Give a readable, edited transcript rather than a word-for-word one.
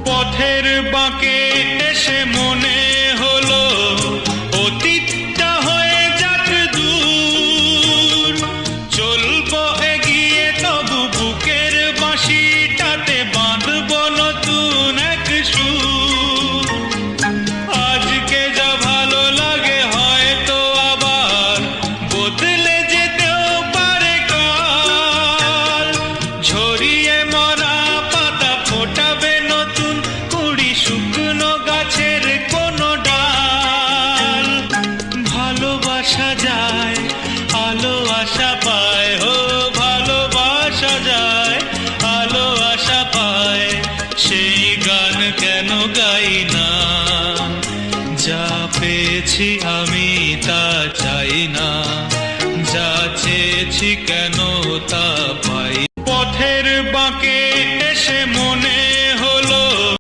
পথের বাঁকে এসে মনে হলো অতীতটা হয়ে যাক দূর, চলবো এগিয়ে তবু বুকের বাঁশিটাতে বাঁধবো নতুন এক সুর। আজকে যা ভালো লাগে হয়তো আবার বদলে যেতেও পারে কাল, ঝরিয়ে মরা পাতা ফোটাবে নতুন কুড়ি শুকনো গাছের কোনো ডাল। ভালোবাসা যায় আলো আশা পায়, ও ভালোবাসা যায় আলো আশা পায়, সেই গান কেন গাই না? যা পেয়েছি আমি তা চাই না, যা চেয়েছি কেন তা পাই। পথের বাঁকে এসে মনে